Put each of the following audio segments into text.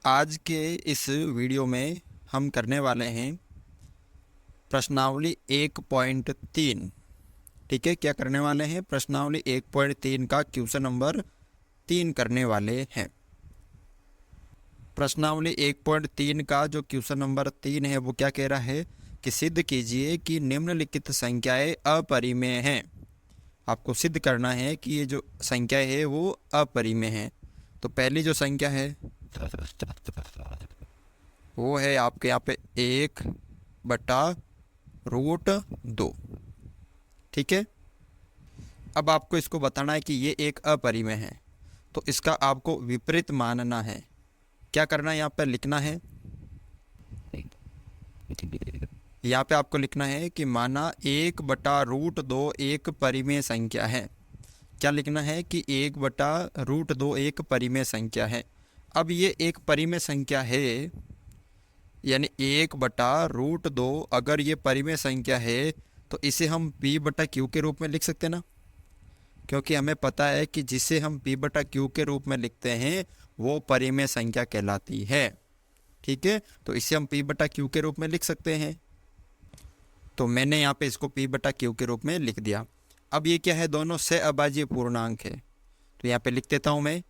आज के इस वीडियो में हम करने वाले हैं प्रश्नावली 1.3। ठीक है, क्या करने वाले हैं? प्रश्नावली 1.3 का क्वेश्चन नंबर 3 करने वाले हैं। प्रश्नावली 1.3 का जो क्वेश्चन नंबर 3 है वो क्या कह रहा है कि सिद्ध कीजिए कि निम्नलिखित संख्याएं अपरिमेय हैं। आपको सिद्ध करना है कि ये जो संख्याएं है वो अपरिमेय हैं। तो पहली जो संख्या है वो है आपके यहाँ पे 1/√2। ठीक है, अब आपको इसको बताना है कि ये एक अपरिमेय है, तो इसका आपको विपरीत मानना है। क्या करना है? यहाँ पे लिखना है, यहाँ पे आपको लिखना है कि माना 1/√2 एक परिमेय संख्या है। क्या लिखना है कि 1/√2 एक परिमेय संख्या है। अब ये एक परिमेय संख्या है, यानी 1/√2 अगर ये परिमेय संख्या है तो इसे हम p/q के रूप में लिख सकते हैं ना, क्योंकि हमें पता है कि जिसे हम p/q के रूप में लिखते हैं वो परिमेय संख्या कहलाती है। ठीक है, तो इसे हम p/q के रूप में लिख सकते हैं। तो मैंने यहाँ पे इसको p/q के रूप में लिख दिया। अब ये क्या है? दोनों सहअभाज्य पूर्णांक है, तो यहाँ पे लिख देता हूँ मैं।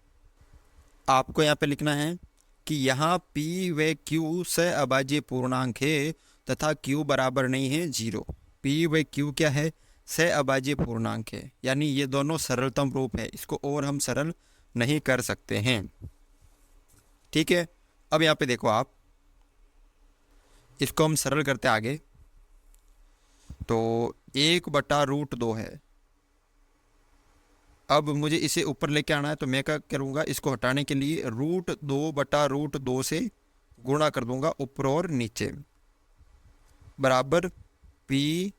आपको यहाँ पे लिखना है कि यहाँ p व q सहअभाज्य पूर्णांक है तथा q बराबर नहीं है 0। p व q क्या है? सहअभाज्य पूर्णांक है, यानी ये दोनों सरलतम रूप है, इसको और हम सरल नहीं कर सकते हैं। ठीक है, अब यहाँ पे देखो आप, इसको हम सरल करते आगे। तो 1/√2 है। अब मुझे इसे ऊपर लेके आना है, तो मैं क्या करूँगा? इसको हटाने के लिए √2/√2 से गुणा कर दूंगा ऊपर और नीचे, बराबर p/q।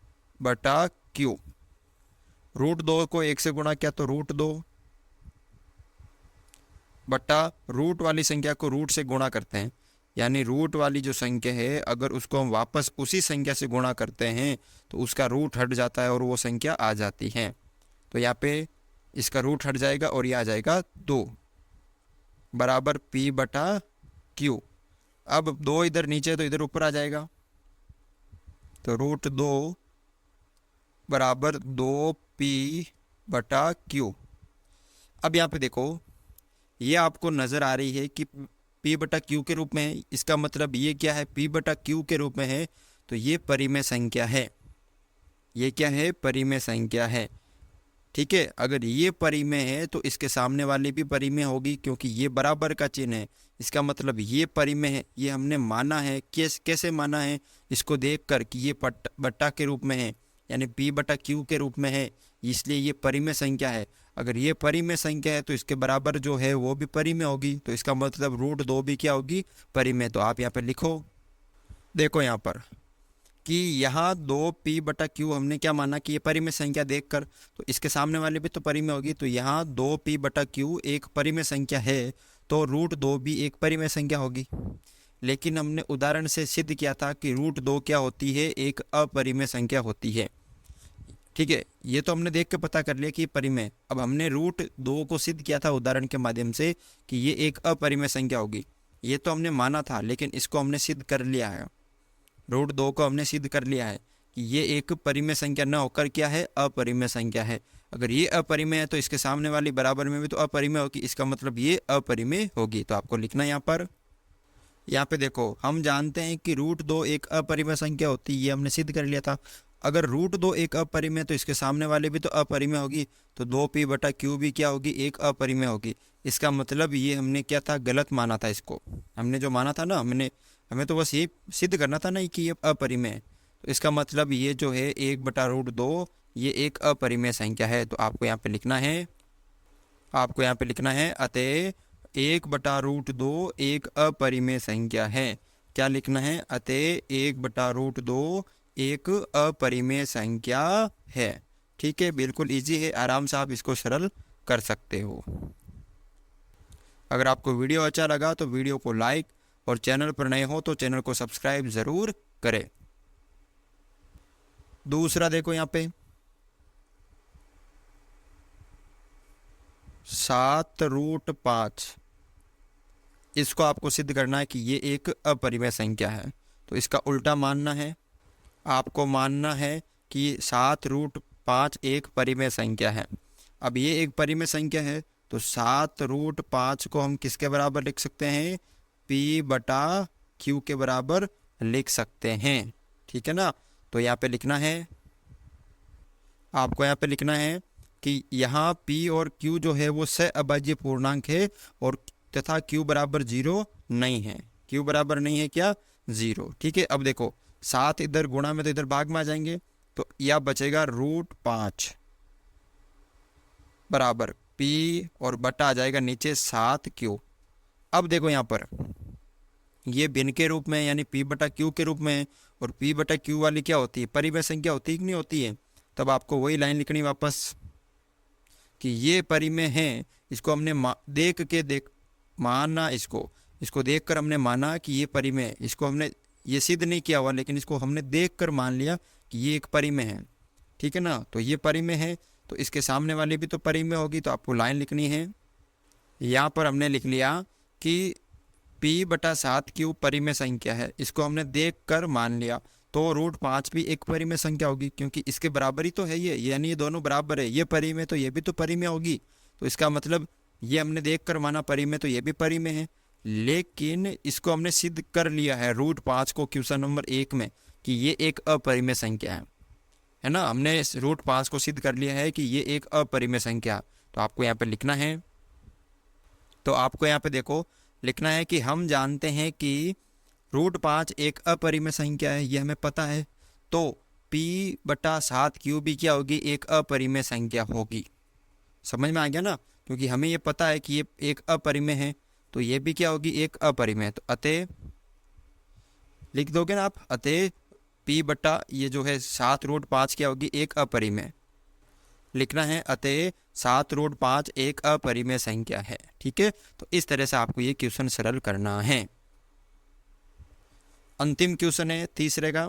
√2 को 1 से गुणा किया तो √2 बटा रूट वाली संख्या को रूट से गुणा करते हैं, यानी रूट वाली जो संख्या है अगर उसको हम वापस उसी संख्या से गुणा करते हैं तो उसका रूट हट जाता है और वो संख्या आ जाती है। तो यहाँ पे इसका रूट हट जाएगा और ये आ जाएगा 2 बराबर p/q। अब 2 इधर नीचे तो इधर ऊपर आ जाएगा, तो √2 बराबर 2p/q। अब यहाँ पे देखो, ये आपको नज़र आ रही है कि p/q के रूप में है। इसका मतलब ये क्या है? p/q के रूप में है, तो ये परिमेय संख्या है। ये क्या है? परिमेय संख्या है। ठीक है, अगर ये परिमेय है तो इसके सामने वाली भी परिमेय होगी, क्योंकि ये बराबर का चिन्ह है। इसका मतलब ये परिमेय है, ये हमने माना है। कैसे माना है? इसको देखकर कि ये बट्टा के रूप में है, यानी p/q के रूप में है, इसलिए ये परिमेय संख्या है। अगर ये परिमेय संख्या है तो इसके बराबर जो है वो भी परिमेय होगी, तो इसका मतलब √2 भी क्या होगी? परिमेय। तो आप यहाँ पे लिखो, देखो यहाँ पर कि यहाँ 2p/q हमने क्या माना कि ये परिमेय संख्या देखकर, तो इसके सामने वाले भी तो परिमेय होगी। तो यहाँ 2p/q एक परिमेय संख्या है, तो √2 भी एक परिमेय संख्या होगी। लेकिन हमने उदाहरण से सिद्ध किया था कि √2 क्या होती है? एक अपरिमेय संख्या होती है। ठीक है, ये तो हमने देख के पता कर लिया कि परिमेय। अब हमने √2 को सिद्ध किया था उदाहरण के माध्यम से कि ये एक अपरिमेय संख्या होगी। ये तो हमने माना था, लेकिन इसको हमने सिद्ध कर लिया है। √2 को हमने सिद्ध कर लिया है कि ये एक परिमेय संख्या न होकर क्या है? अपरिमेय संख्या है। अगर ये अपरिमेय है तो इसके सामने वाली बराबर में भी तो अपरिमेय होगी, इसका मतलब ये अपरिमेय होगी। तो आपको लिखना है यहाँ पर। यहाँ पे देखो, हम जानते हैं कि √2 एक अपरिमेय संख्या होती है, ये हमने सिद्ध कर लिया था। अगर √2 एक अपरिमेय तो इसके सामने वाले भी तो अपरिमेय होगी, तो 2p/q भी क्या होगी? एक अपरिमेय होगी। इसका मतलब ये हमने क्या था? गलत माना था। इसको हमने जो माना था ना, हमें तो बस ये सिद्ध करना था ना कि ये अपरिमेय है। तो इसका मतलब ये जो है 1/√2 ये एक अपरिमेय संख्या है। तो आपको यहाँ पे लिखना है, अतः 1/√2 एक अपरिमेय संख्या है। क्या लिखना है? अतः 1/√2 एक अपरिमेय संख्या है। ठीक है, बिल्कुल इजी है, आराम से आप इसको सरल कर सकते हो। अगर आपको वीडियो अच्छा लगा तो वीडियो को लाइक, और चैनल पर नए हो तो चैनल को सब्सक्राइब ज़रूर करें। दूसरा देखो यहाँ पे 7√5। इसको आपको सिद्ध करना है कि ये एक अपरिमेय संख्या है। तो इसका उल्टा मानना है, आपको मानना है कि 7√5 एक परिमेय संख्या है। अब ये एक परिमेय संख्या है तो 7√5 को हम किसके बराबर लिख सकते हैं? P/Q के बराबर लिख सकते हैं, ठीक है ना। तो यहाँ पे लिखना है, आपको यहाँ पे लिखना है कि यहाँ P और Q जो है वो सहअभाज्य पूर्णांक है और तथा Q बराबर 0 नहीं है। Q बराबर नहीं है क्या? 0, ठीक है। अब देखो 7 इधर गुणा में तो इधर भाग में आ जाएंगे, तो यह बचेगा √5 बराबर P और बटा आ जाएगा नीचे 7Q। अब देखो यहाँ पर ये भिन्न के रूप में यानी P/Q के रूप में, और P/Q वाली क्या होती है? परिमेय संख्या होती है कि नहीं होती है? तब आपको वही लाइन लिखनी वापस कि ये परिमेय है, इसको हमने माना, इसको देखकर हमने माना कि ये परिमेय, इसको हमने ये सिद्ध नहीं किया हुआ लेकिन इसको हमने देखकर मान लिया कि ये एक परिमेय है, ठीक है ना। तो ये परिमेय है तो इसके सामने वाली भी तो परिमेय होगी, तो आपको लाइन लिखनी है। यहाँ पर हमने लिख लिया कि P/7Q परिमेय संख्या है, इसको हमने देखकर मान लिया, तो √5 भी एक परिमेय संख्या होगी क्योंकि इसके बराबर ही तो है ये, यानी ये दोनों बराबर है, ये परिमेय तो ये भी तो परिमेय होगी। तो इसका मतलब ये हमने देखकर माना परिमेय, तो ये भी परिमेय है, लेकिन इसको हमने सिद्ध कर लिया है √5 को क्वेश्चन नंबर 1 में कि ये एक अपरिमेय संख्या है ना। हमने √5 को सिद्ध कर लिया है कि ये एक अपरिमेय संख्या। तो आपको यहाँ पे लिखना है, तो आपको यहाँ पे देखो लिखना है कि हम जानते हैं कि √5 एक अपरिमेय संख्या है, ये हमें पता है। तो P/7Q भी क्या होगी? एक अपरिमेय संख्या होगी। समझ में आ गया ना? क्योंकि हमें ये पता है कि ये एक अपरिमेय है, तो ये भी क्या होगी? एक अपरिमेय। तो अतः लिख दोगे ना आप, अतः P/ ये जो है 7√5 क्या होगी? एक अपरिमेय। लिखना है अतः 7√5 एक अपरिमेय संख्या है, ठीक है। तो इस तरह से आपको ये क्वेश्चन सरल करना है। अंतिम क्वेश्चन है तीसरे का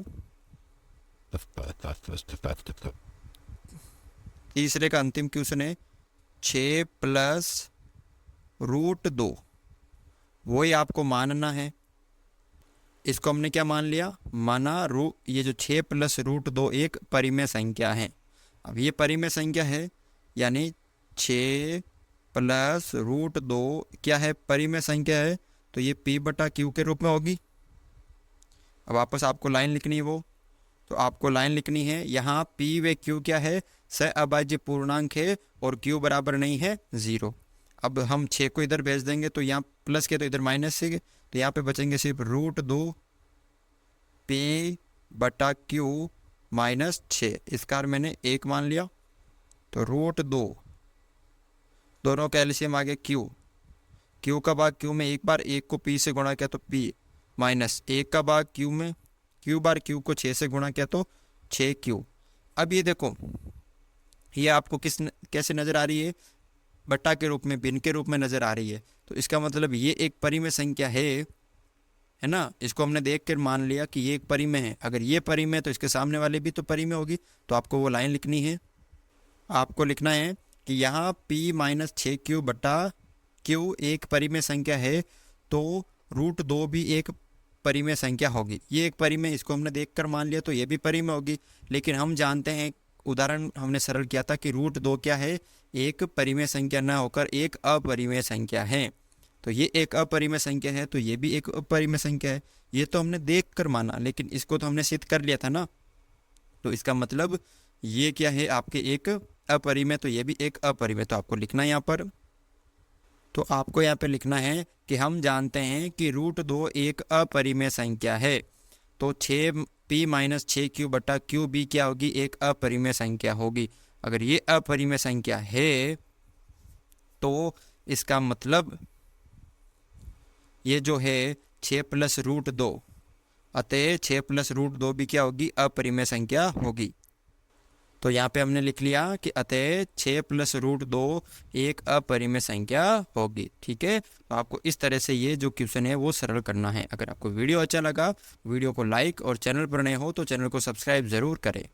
अंतिम क्वेश्चन है 6 + √2, वही आपको मानना है। इसको हमने क्या मान लिया? माना ये जो 6 + √2 एक परिमेय संख्या है। अब ये परिमेय संख्या है यानी 6 + √2 क्या है? परिमेय संख्या है, तो ये P/Q के रूप में होगी। अब वापस आपको लाइन लिखनी है वो, तो आपको लाइन लिखनी है यहाँ P व Q क्या है? सहअभाज्य पूर्णांक है और Q बराबर नहीं है 0। अब हम 6 को इधर भेज देंगे तो यहाँ प्लस के तो इधर माइनस से, तो यहाँ पे बचेंगे सिर्फ √2 P/Q -6। इसका मैंने 1 मान लिया, तो √2 दोनों का एलसीएम आ गया Q का भाग Q में एक बार, 1 को P से गुणा किया तो P -1 का भाग Q में, Q बार Q को 6 से गुणा किया तो 6Q। अब ये देखो ये आपको कैसे नज़र आ रही है? बट्टा के रूप में, भिन्न के रूप में नज़र आ रही है। तो इसका मतलब ये एक परिमेय संख्या है ना। इसको हमने देख कर मान लिया कि ये एक परिमेय है। अगर ये परिमेय है तो इसके सामने वाले भी तो परिमेय होगी। तो आपको वो लाइन लिखनी है, आपको लिखना है कि यहाँ P - 6Q/Q एक परिमेय संख्या है, तो √2 भी एक परिमेय संख्या होगी। ये एक परिमेय, इसको हमने देखकर मान लिया तो ये भी परिमेय होगी। लेकिन हम जानते हैं, उदाहरण हमने सरल किया था कि √2 क्या है? एक परिमेय संख्या न होकर एक अपरिमेय संख्या है। तो ये एक अपरिमेय संख्या है, तो ये भी एक अपरिमेय संख्या है। ये तो हमने देखकर माना, लेकिन इसको तो हमने सिद्ध कर लिया था ना। तो इसका मतलब ये क्या है? आपके एक अपरिमेय, तो ये भी एक अपरिमेय। तो आपको लिखना है यहाँ पर, तो आपको यहाँ पे लिखना है कि हम जानते हैं कि √2 एक अपरिमेय संख्या है, तो 6P - 6Q/Q भी क्या होगी? एक अपरिमेय संख्या होगी। अगर ये अपरिमेय संख्या है तो इसका मतलब ये जो है 6 + √2, अतः 6 + √2 भी क्या होगी? अपरिमेय संख्या होगी। तो यहाँ पे हमने लिख लिया कि अतः 6 + √2 एक अपरिमेय संख्या होगी, ठीक है। तो आपको इस तरह से ये जो क्वेश्चन है वो सरल करना है। अगर आपको वीडियो अच्छा लगा, वीडियो को लाइक और चैनल पर नए हो तो चैनल को सब्सक्राइब ज़रूर करें।